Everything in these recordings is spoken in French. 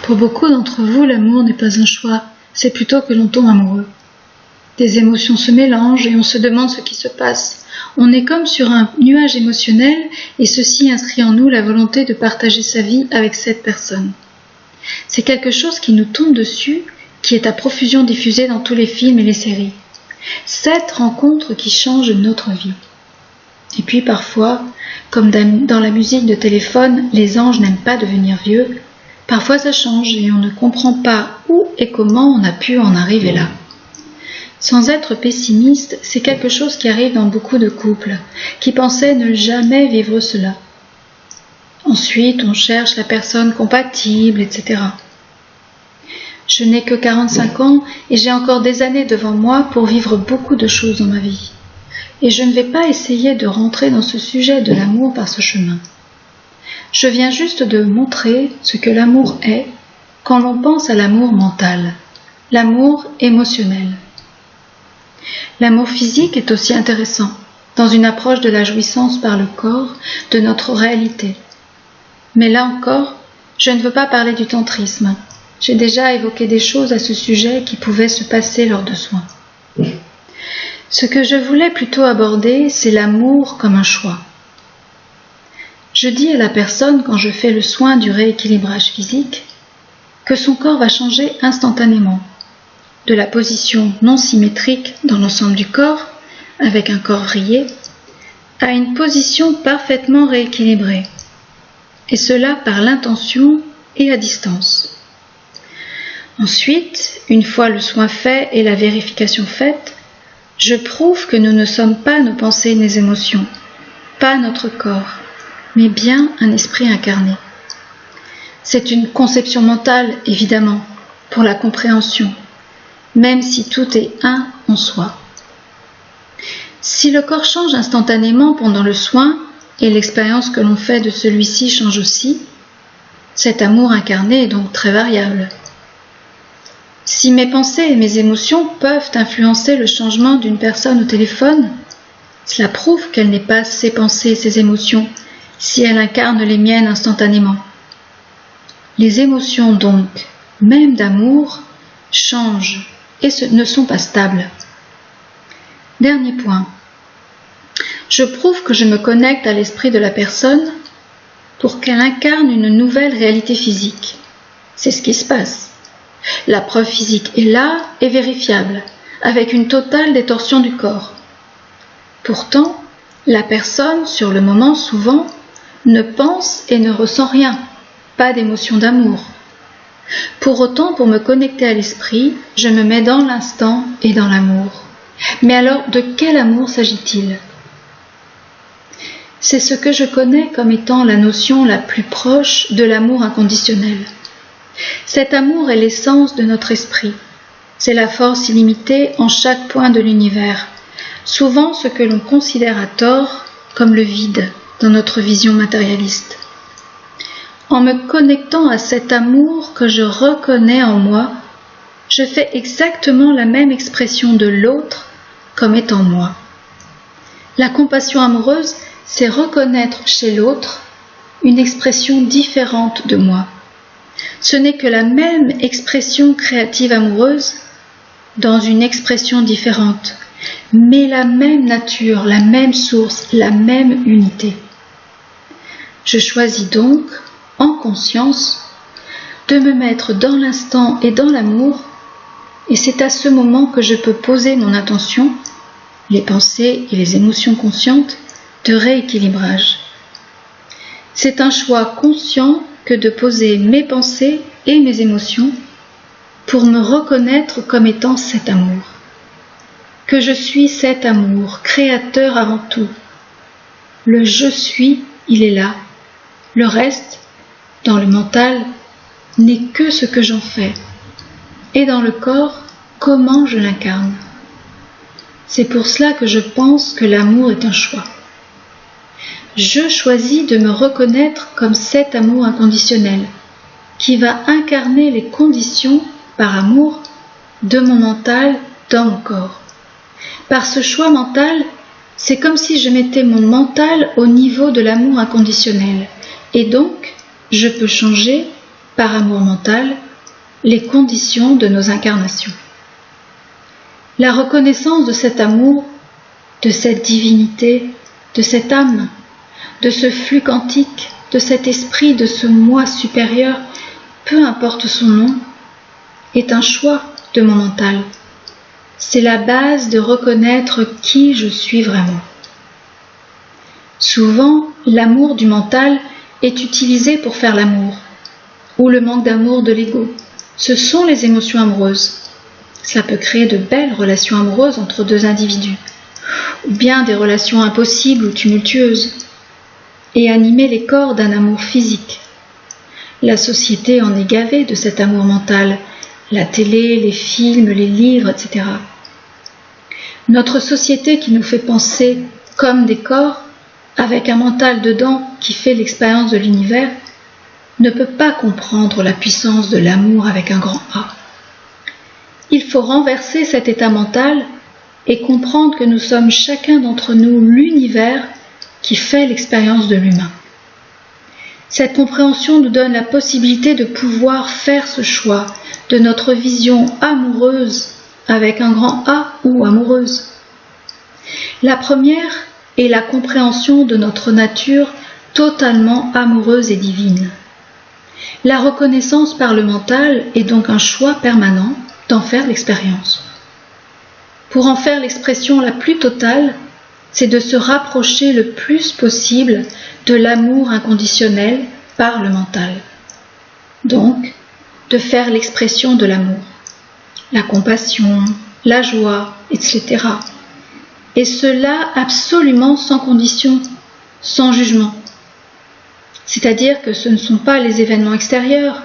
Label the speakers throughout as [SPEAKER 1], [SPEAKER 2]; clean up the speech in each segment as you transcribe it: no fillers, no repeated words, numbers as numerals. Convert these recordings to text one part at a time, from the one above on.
[SPEAKER 1] Pour beaucoup d'entre vous, l'amour n'est pas un choix, c'est plutôt que l'on tombe amoureux. Des émotions se mélangent et on se demande ce qui se passe. On est comme sur un nuage émotionnel et ceci inscrit en nous la volonté de partager sa vie avec cette personne. C'est quelque chose qui nous tombe dessus, qui est à profusion diffusé dans tous les films et les séries. Cette rencontre qui change notre vie. Et puis parfois, comme dans la musique de téléphone, les anges n'aiment pas devenir vieux, parfois ça change et on ne comprend pas où et comment on a pu en arriver là. Sans être pessimiste, c'est quelque chose qui arrive dans beaucoup de couples, qui pensaient ne jamais vivre cela. Ensuite, on cherche la personne compatible, etc. Je n'ai que 45 ans et j'ai encore des années devant moi pour vivre beaucoup de choses dans ma vie. Et je ne vais pas essayer de rentrer dans ce sujet de l'amour par ce chemin. Je viens juste de montrer ce que l'amour est quand l'on pense à l'amour mental, l'amour émotionnel. L'amour physique est aussi intéressant, dans une approche de la jouissance par le corps, de notre réalité. Mais là encore, je ne veux pas parler du tantrisme. J'ai déjà évoqué des choses à ce sujet qui pouvaient se passer lors de soins. Ce que je voulais plutôt aborder, c'est l'amour comme un choix. Je dis à la personne, quand je fais le soin du rééquilibrage physique, que son corps va changer instantanément, de la position non symétrique dans l'ensemble du corps, avec un corps vrillé, à une position parfaitement rééquilibrée, et cela par l'intention et à distance. Ensuite, une fois le soin fait et la vérification faite, je prouve que nous ne sommes pas nos pensées et nos émotions, pas notre corps, mais bien un esprit incarné. C'est une conception mentale, évidemment, pour la compréhension, même si tout est un en soi. Si le corps change instantanément pendant le soin, et l'expérience que l'on fait de celui-ci change aussi, cet amour incarné est donc très variable. Si mes pensées et mes émotions peuvent influencer le changement d'une personne au téléphone, cela prouve qu'elle n'est pas ses pensées et ses émotions si elle incarne les miennes instantanément. Les émotions donc, même d'amour, changent et ne sont pas stables. Dernier point. Je prouve que je me connecte à l'esprit de la personne pour qu'elle incarne une nouvelle réalité physique. C'est ce qui se passe. La preuve physique est là et vérifiable, avec une totale détorsion du corps. Pourtant, la personne, sur le moment souvent, ne pense et ne ressent rien, pas d'émotion d'amour. Pour autant, pour me connecter à l'esprit, je me mets dans l'instant et dans l'amour. Mais alors, de quel amour s'agit-il ? C'est ce que je connais comme étant la notion la plus proche de l'amour inconditionnel. Cet amour est l'essence de notre esprit. C'est la force illimitée en chaque point de l'univers, souvent ce que l'on considère à tort comme le vide dans notre vision matérialiste. En me connectant à cet amour que je reconnais en moi, je fais exactement la même expression de l'autre comme étant moi. La compassion amoureuse, c'est reconnaître chez l'autre une expression différente de moi. Ce n'est que la même expression créative amoureuse dans une expression différente, mais la même nature, la même source, la même unité. Je choisis donc, en conscience, de me mettre dans l'instant et dans l'amour, et c'est à ce moment que je peux poser mon intention, les pensées et les émotions conscientes, de rééquilibrage. C'est un choix conscient que de poser mes pensées et mes émotions pour me reconnaître comme étant cet amour. Que je suis cet amour, créateur avant tout. Le je suis, il est là. Le reste, dans le mental, n'est que ce que j'en fais. Et dans le corps, comment je l'incarne. C'est pour cela que je pense que l'amour est un choix. Je choisis de me reconnaître comme cet amour inconditionnel, qui va incarner les conditions, par amour, de mon mental dans mon corps. Par ce choix mental, c'est comme si je mettais mon mental au niveau de l'amour inconditionnel, et donc, je peux changer par amour mental, les conditions de nos incarnations. La reconnaissance de cet amour, de cette divinité, de cette âme, de ce flux quantique, de cet esprit, de ce moi supérieur, peu importe son nom, est un choix de mon mental. C'est la base de reconnaître qui je suis vraiment. Souvent, l'amour du mental est utilisé pour faire l'amour, ou le manque d'amour de l'ego. Ce sont les émotions amoureuses. Cela peut créer de belles relations amoureuses entre deux individus, ou bien des relations impossibles ou tumultueuses, et animer les corps d'un amour physique. La société en est gavée de cet amour mental, la télé, les films, les livres, etc. Notre société qui nous fait penser comme des corps, avec un mental dedans qui fait l'expérience de l'univers, ne peut pas comprendre la puissance de l'amour avec un grand A. Il faut renverser cet état mental et comprendre que nous sommes chacun d'entre nous l'univers qui fait l'expérience de l'humain. Cette compréhension nous donne la possibilité de pouvoir faire ce choix de notre vision amoureuse avec un grand A ou amoureuse. La première est la compréhension de notre nature totalement amoureuse et divine. La reconnaissance par le mental est donc un choix permanent d'en faire l'expérience. Pour en faire l'expression la plus totale, c'est de se rapprocher le plus possible de l'amour inconditionnel par le mental. Donc, de faire l'expression de l'amour, la compassion, la joie, etc. Et cela absolument sans condition, sans jugement. C'est-à-dire que ce ne sont pas les événements extérieurs,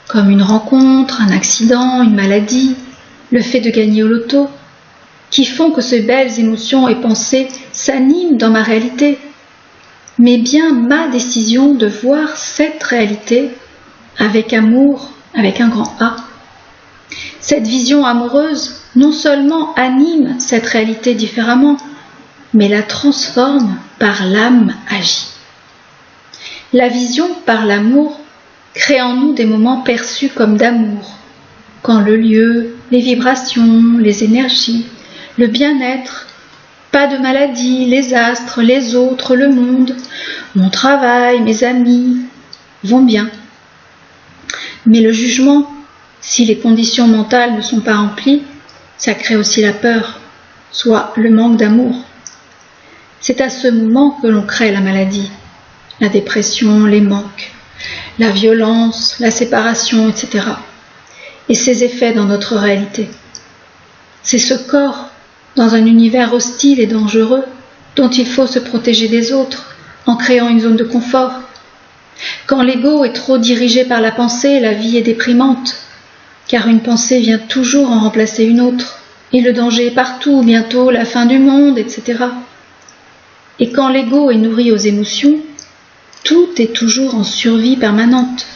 [SPEAKER 1] comme une rencontre, un accident, une maladie, le fait de gagner au loto, qui font que ces belles émotions et pensées s'animent dans ma réalité, mais bien ma décision de voir cette réalité avec amour, avec un grand A. Cette vision amoureuse non seulement anime cette réalité différemment, mais la transforme par l'âme agie. La vision par l'amour crée en nous des moments perçus comme d'amour, quand le lieu, les vibrations, les énergies, le bien-être, pas de maladie, les astres, les autres, le monde, mon travail, mes amis, vont bien. Mais le jugement, si les conditions mentales ne sont pas remplies, ça crée aussi la peur, soit le manque d'amour. C'est à ce moment que l'on crée la maladie, la dépression, les manques, la violence, la séparation, etc. Et ses effets dans notre réalité. C'est ce corps, dans un univers hostile et dangereux, dont il faut se protéger des autres, en créant une zone de confort. Quand l'ego est trop dirigé par la pensée, la vie est déprimante, car une pensée vient toujours en remplacer une autre, et le danger est partout, bientôt la fin du monde, etc. Et quand l'ego est nourri aux émotions, tout est toujours en survie permanente.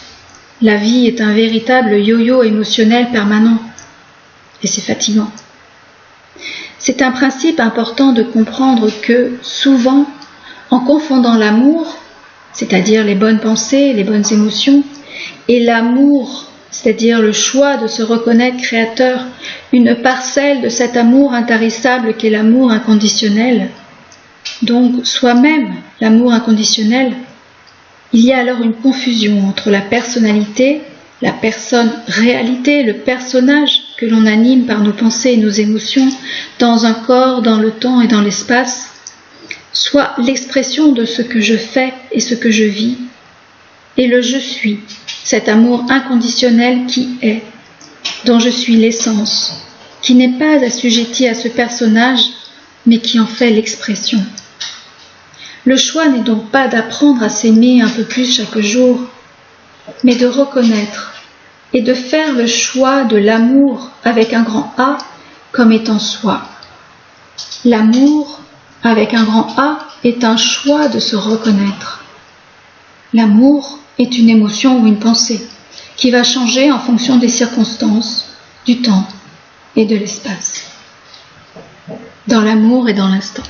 [SPEAKER 1] La vie est un véritable yo-yo émotionnel permanent, et c'est fatigant. C'est un principe important de comprendre que, souvent, en confondant l'amour, c'est-à-dire les bonnes pensées, les bonnes émotions, et l'amour, c'est-à-dire le choix de se reconnaître créateur, une parcelle de cet amour intarissable qu'est l'amour inconditionnel, donc soi-même l'amour inconditionnel, il y a alors une confusion entre la personnalité, la personne-réalité, le personnage que l'on anime par nos pensées et nos émotions dans un corps, dans le temps et dans l'espace, soit l'expression de ce que je fais et ce que je vis, et le je suis, cet amour inconditionnel qui est, dont je suis l'essence, qui n'est pas assujetti à ce personnage, mais qui en fait l'expression. Le choix n'est donc pas d'apprendre à s'aimer un peu plus chaque jour, mais de reconnaître et de faire le choix de l'amour avec un grand A comme étant soi. L'amour avec un grand A est un choix de se reconnaître. L'amour est une émotion ou une pensée qui va changer en fonction des circonstances, du temps et de l'espace. Dans l'amour et dans l'instant.